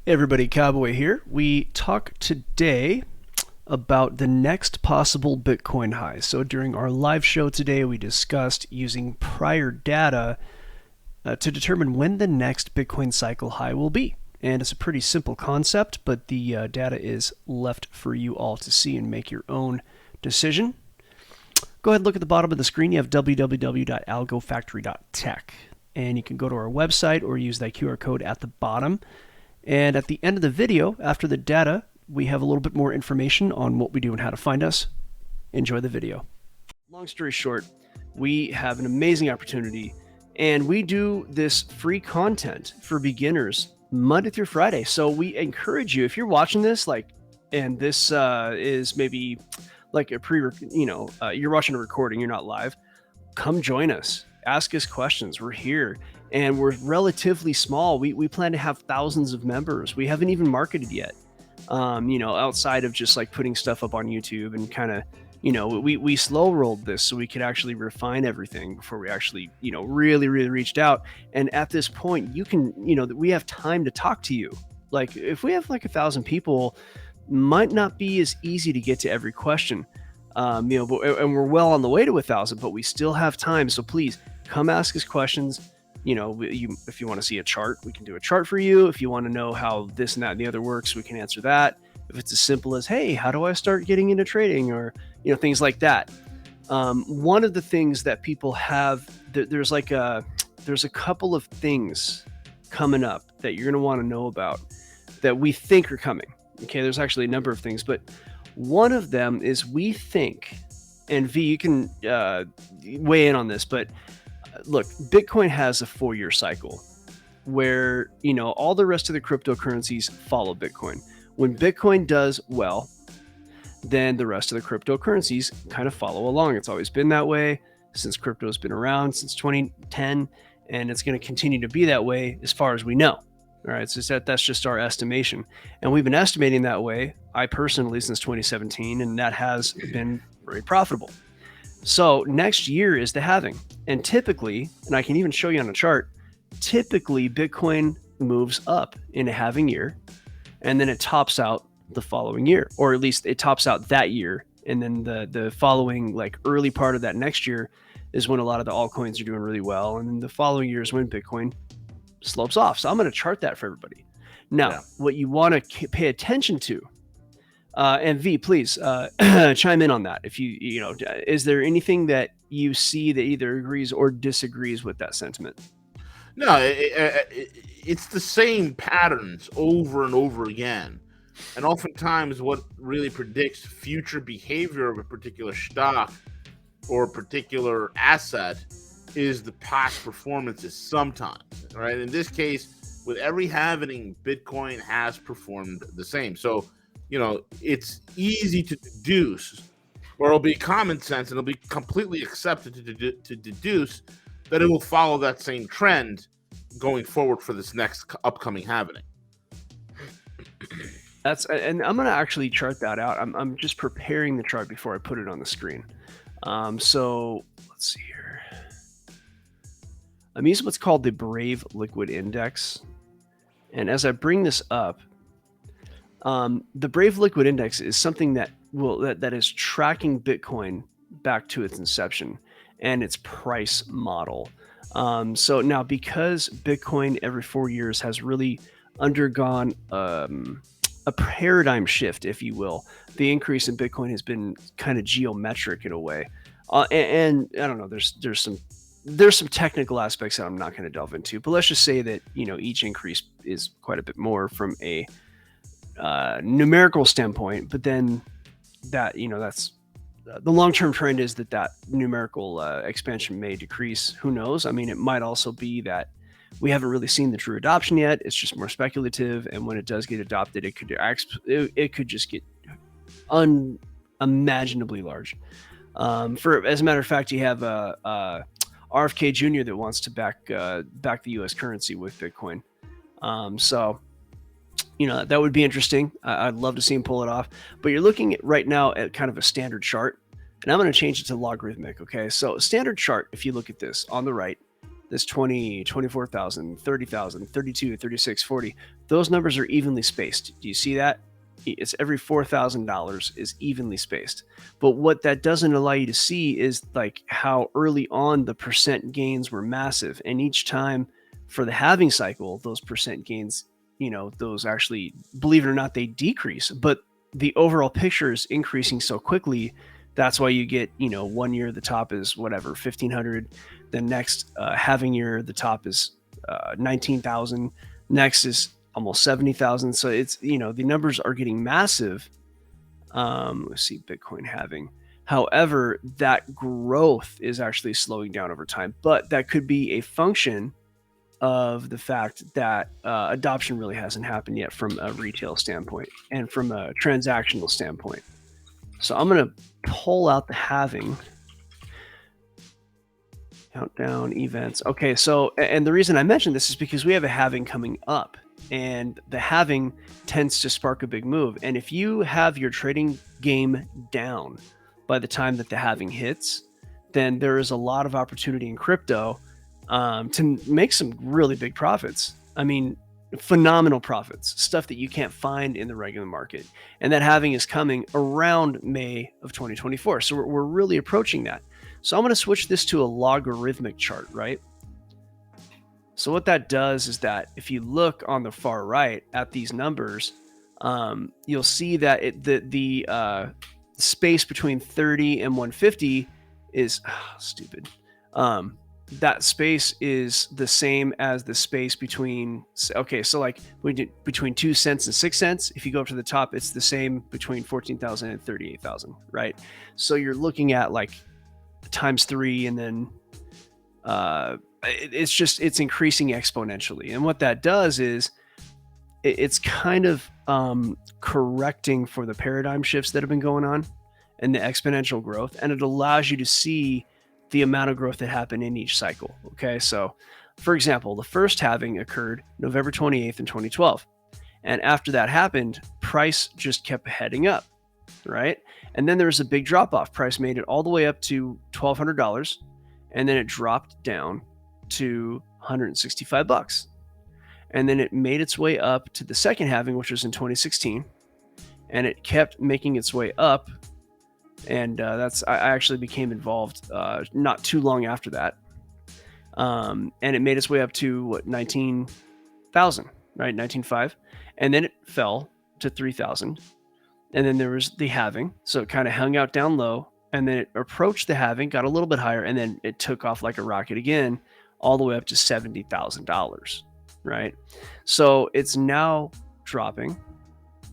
Hey everybody, Cowboy here. We talk today about the next possible Bitcoin high. So during our live show today, we discussed using prior data to determine when the next Bitcoin cycle high will be. And it's a pretty simple concept, but the data is left for you all to see and make your own decision. Go ahead and look at the bottom of the screen. You have www.algofactory.tech. And you can go to our website or use that QR code at the bottom. And at the end of the video, after the data, we have a little bit more information on what we do and how to find us. Enjoy the video. Long story short, we have an amazing opportunity, and we do this free content for beginners Monday through Friday. So we encourage you, if you're watching this, and this is maybe like a you're watching a recording, you're not live, come join us. Ask us questions. We're here. And we're relatively small. We plan to have thousands of members. We haven't even marketed yet, outside of just like putting stuff up on YouTube and kind of, we slow rolled this so we could actually refine everything before we actually, really reached out. And at this point, you can, we have time to talk to you. Like if we have like 1,000 people, might not be as easy to get to every question, and we're well on the way to 1,000, but we still have time. So please come ask us questions. If you want to see a chart, we can do a chart for you. If you want to know how this and that and the other works, we can answer that. If it's as simple as, hey, how do I start getting into trading, or things like that. One of the things that people have, there's a couple of things coming up that you're going to want to know about that we think are coming. Okay, there's actually a number of things, but one of them is we think, and V, you can weigh in on this, but look, Bitcoin has a 4-year cycle where, all the rest of the cryptocurrencies follow Bitcoin. When Bitcoin does well, then the rest of the cryptocurrencies kind of follow along. It's always been that way since crypto's been around since 2010, and it's going to continue to be that way as far as we know. All right, so that's just our estimation. And we've been estimating that way, I personally, since 2017, and that has been very profitable. So next year is the halving. And typically, and I can even show you on a chart, typically Bitcoin moves up in a halving year, and then it tops out the following year, or at least it tops out that year. And then the following, like early part of that next year, is when a lot of the altcoins are doing really well. And then the following year is when Bitcoin slopes off. So I'm going to chart that for everybody. Now, What you want to pay attention to, and V, please chime in on that. If is there anything that you see that either agrees or disagrees with that sentiment? No, it's the same patterns over and over again. And oftentimes what really predicts future behavior of a particular stock or a particular asset is the past performances sometimes, right? In this case, with every halving, Bitcoin has performed the same. So, it's easy to deduce, or it'll be common sense, and it'll be completely accepted to deduce that it will follow that same trend going forward for this next upcoming halving. And I'm going to actually chart that out. I'm just preparing the chart before I put it on the screen. So let's see here. I'm using what's called the Brave Liquid Index. And as I bring this up, the Brave Liquid Index is something that is tracking Bitcoin back to its inception and its price model. So now, because Bitcoin every 4 years has really undergone a paradigm shift, if you will, the increase in Bitcoin has been kind of geometric in a way. And I don't know, there's some technical aspects that I'm not going to delve into, but let's just say that, each increase is quite a bit more from a numerical standpoint, but then that, that's the long-term trend is that numerical expansion may decrease. Who knows? I mean, it might also be that we haven't really seen the true adoption yet. It's just more speculative, and when it does get adopted, it could just get unimaginably large. As a matter of fact, you have RFK Jr. that wants to back the U.S. currency with Bitcoin. So that would be interesting. I'd love to see him pull it off. But you're looking at right now at kind of a standard chart, and I'm going to change it to logarithmic. Okay, so standard chart. If you look at this on the right, this 20, 24,000, 30,000, 32, 36, 40. Those numbers are evenly spaced. Do you see that? It's every $4,000 is evenly spaced. But what that doesn't allow you to see is like how early on the percent gains were massive. And each time for the halving cycle, those percent gains, those actually, believe it or not, they decrease. But the overall picture is increasing so quickly. That's why you get, 1 year the top is whatever, 1,500. The next halving year, the top is 19,000. Next is almost 70,000. So it's, the numbers are getting massive. Let's see, Bitcoin halving. However, that growth is actually slowing down over time, but that could be a function of the fact that adoption really hasn't happened yet from a retail standpoint and from a transactional standpoint. So I'm going to pull out the halving. Countdown events. Okay, so, and the reason I mentioned this is because we have a halving coming up, and the halving tends to spark a big move. And if you have your trading game down by the time that the halving hits, then there is a lot of opportunity in crypto to make some really big profits. I mean, phenomenal profits, stuff that you can't find in the regular market. And that halving is coming around May of 2024. So we're really approaching that. So I'm going to switch this to a logarithmic chart, right? So what that does is that if you look on the far right at these numbers, you'll see that the space between 30 and 150 is stupid. That space is the same as the space between, okay, so like we did between 2 cents and 6 cents. If you go up to the top, it's the same between 14,000 and 38,000, right? So you're looking at like times 3, and then it's increasing exponentially. And what that does is it's kind of correcting for the paradigm shifts that have been going on and the exponential growth, and it allows you to see the amount of growth that happened in each cycle. Okay, so for example, the first halving occurred November 28th in 2012, and after that happened, price just kept heading up, right? And then there was a big drop off. Price made it all the way up to $1,200, and then it dropped down to $165. And then it made its way up to the second halving, which was in 2016, and it kept making its way up. And I actually became involved not too long after that. And it made its way up to what, 19,000, right? 19.5. And then it fell to 3,000. And then there was the halving. So it kind of hung out down low, and then it approached the halving, got a little bit higher, and then it took off like a rocket again, all the way up to $70,000, right? So it's now dropping,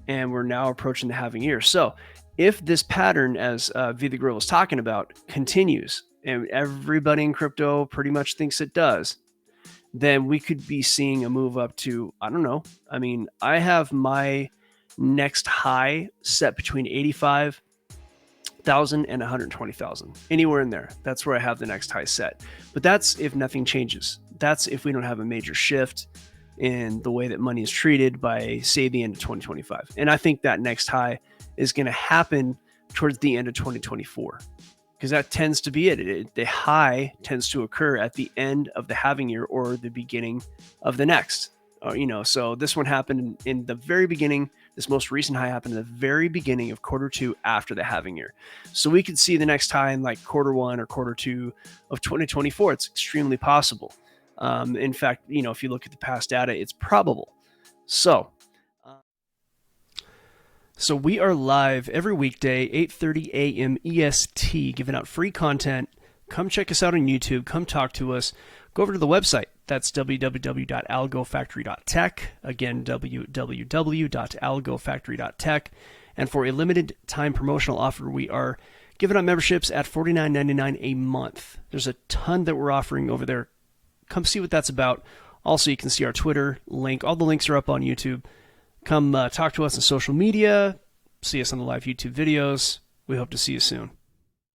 and we're now approaching the halving year. So if this pattern, as V the Guerilla was talking about, continues, and everybody in crypto pretty much thinks it does, then we could be seeing a move up to, I don't know. I mean, I have my next high set between 85,000 and 120,000, anywhere in there. That's where I have the next high set. But that's if nothing changes. That's if we don't have a major shift in the way that money is treated by, say, the end of 2025. And I think that next high is going to happen towards the end of 2024, because that tends to be it. The high tends to occur at the end of the halving year or the beginning of the next. So this one happened in the very beginning. This most recent high happened in the very beginning of Q2 after the halving year. So we could see the next high in like Q1 or Q2 of 2024. It's extremely possible. In fact, if you look at the past data, it's probable. So we are live every weekday, 8:30 AM EST, giving out free content. Come check us out on YouTube. Come talk to us. Go over to the website. That's www.algofactory.tech. Again, www.algofactory.tech. And for a limited time promotional offer, we are giving out memberships at $49.99 a month. There's a ton that we're offering over there. Come see what that's about. Also, you can see our Twitter link. All the links are up on YouTube. Come talk to us on social media. See us on the live YouTube videos. We hope to see you soon.